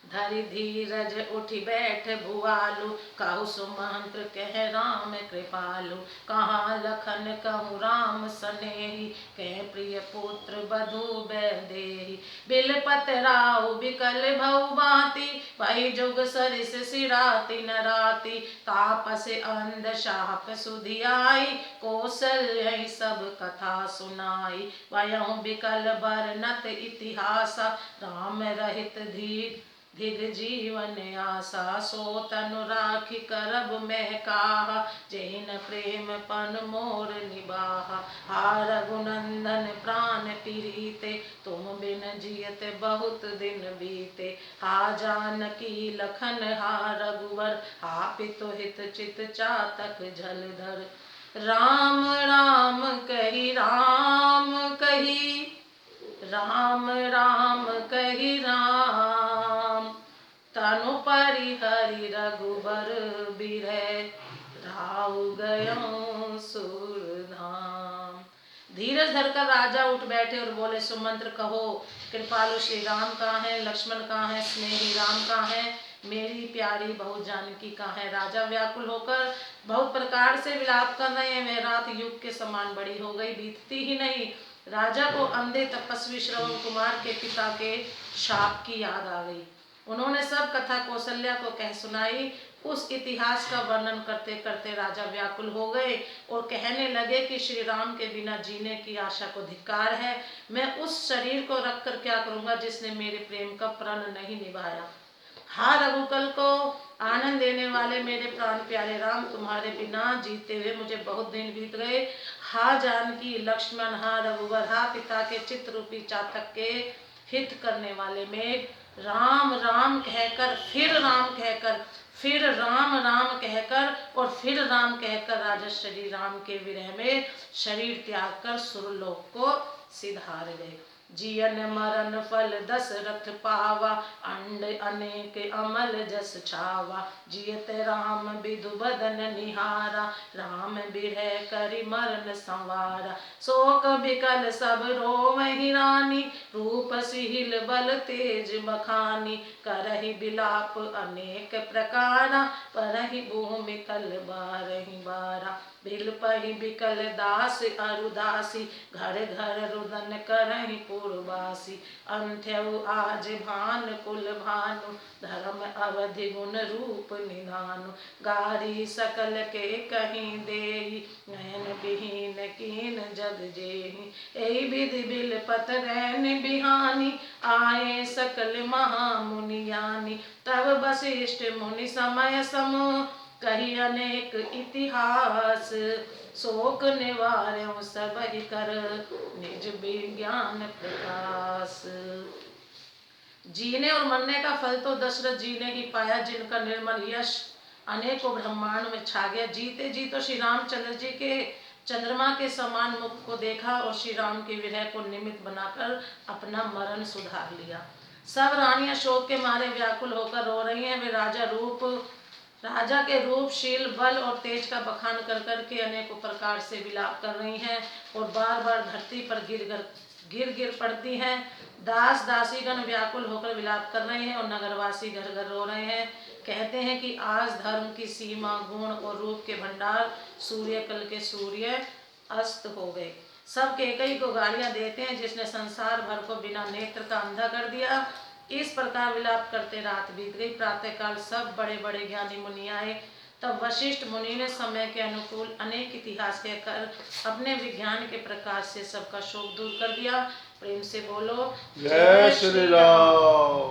धरि धीरज उठी बैठ भुआलु, कहु सुमंत्र कह राम कृपालु। कहाँ लखन कहूँ राम सनेही, कह प्रिय पुत्र बधु बैदेही। बिलपत राउ बिकल भउ बाती, वही जुग सरिस सिराती न राती। तापस अंध शाप सुधियाई, कौशल्य सब कथा सुनाई। वयहु बिकल बरनत इतिहासा, राम रहित धीर धिग जीवन आशा। सो तनु राखी करब मैं काहा, जैन प्रेम पन मोर निबाहा। हा रघुनंदन प्राण प्रीते, तुम बिन जियत बहुत दिन बीते। हा जानकी लखन हा रघुवर, हा पितु हित चित चातक झलधर। राम राम कही राम कही, राम राम कही राम। तनु परिहरि रघुबर बिरह, राउ गयो सुरधाम। धीरज धरकर राजा उठ बैठे और बोले, सुमंत्र कहो, कृपालु श्री राम कहाँ है, लक्ष्मण कहाँ है, स्नेही राम कहाँ है, मेरी प्यारी बहू जानकी कहाँ है। राजा व्याकुल होकर बहुत प्रकार से विलाप कर रहे हैं। वह रात युग के समान बड़ी हो गई, बीतती ही नहीं। राजा को अंधे तपस्वी श्रवण कुमार के पिता के शाप की याद आ गई। उन्होंने सब कथा कौशल्या को कह सुनाई। उस इतिहास का वर्णन करते करते राजा व्याकुल हो गए और कहने लगे कि श्री राम के बिना जीने की आशा को धिक्कार है। मैं उस शरीर को रखकर क्या करूंगा जिसने मेरे प्रेम का प्रण नहीं निभाया। हा रघुकुल को आनंद देने वाले मेरे प्राण प्यारे राम, तुम्हारे बिना जीते हुए मुझे बहुत दिन बीत गए। हा जानकी लक्ष्मण, हा रघुवर, हा पिता के चित्त रूपी चातक के हित करने वाले मेघ। राम राम कहकर फिर राम कहकर फिर राम राम कहकर और फिर राम कहकर राजा श्री राम के विरह में शरीर त्याग कर सुरलोक को सिधार गए। जियन मरण फल दशरथ पावा, अंड अनेक अमल जस छावा। जियत राम विधु बदन निहारा, राम बिरह करि मरण संवारा। शोक बिकल सब रोवहि रानी, रूप सिहिल बल तेज बखानी। करहि बिलाप अनेक प्रकारा, परहि भूमि तल बारहि बारा। बिलपहि बिकल दास अरुदासी, घर घर रुदन करहि पुरवासी। अंत्यउ आज भान कुल भानु, धर्म अवधि गुण रूप निधानु। गारी सकल के कहीं देई, नयन विहीन कीन जग जेहि। एहि विधि बिलपत रैन बिहानी, आए सकल महामुनि ज्ञानी। तब वशिष्ठ मुनि समय समूह, कही अनेक इतिहास। शोक निवार्यों सबहि कर, निज विज्ञान प्रकाश। जीने और मरने का फल तो दशरथ जी ने ही पाया, जिनका निर्मल यश अनेकों ब्रह्मांड में छा गया। जीते जी तो श्री रामचंद्र जी के चंद्रमा के समान मुख को देखा और श्री राम के विरह को निमित्त बनाकर अपना मरण सुधार लिया। सब रानियां शोक के मारे व्याकुल होकर रो रही हैं। वे राजा के रूप, शील, बल और तेज का बखान कर करके अनेकों प्रकार से विलाप कर रही हैं और बार बार धरती पर गिर पड़ती हैं। दास दासीगण व्याकुल होकर विलाप कर रहे हैं और नगरवासी घर घर रो रहे हैं। कहते हैं कि आज धर्म की सीमा, गुण और रूप के भंडार सूर्य कल के सूर्य अस्त हो गए। सब कैकेयी को गालियां देते हैं, जिसने संसार भर को बिना नेत्र का अंधा कर दिया। इस प्रकार विलाप करते रात बीत गई। प्रातःकाल सब बड़े बड़े ज्ञानी मुनि आए। तब वशिष्ठ मुनि ने समय के अनुकूल अनेक इतिहास कहकर अपने विज्ञान के प्रकाश से सबका शोक दूर कर दिया। प्रेम से बोलो जय श्री राम।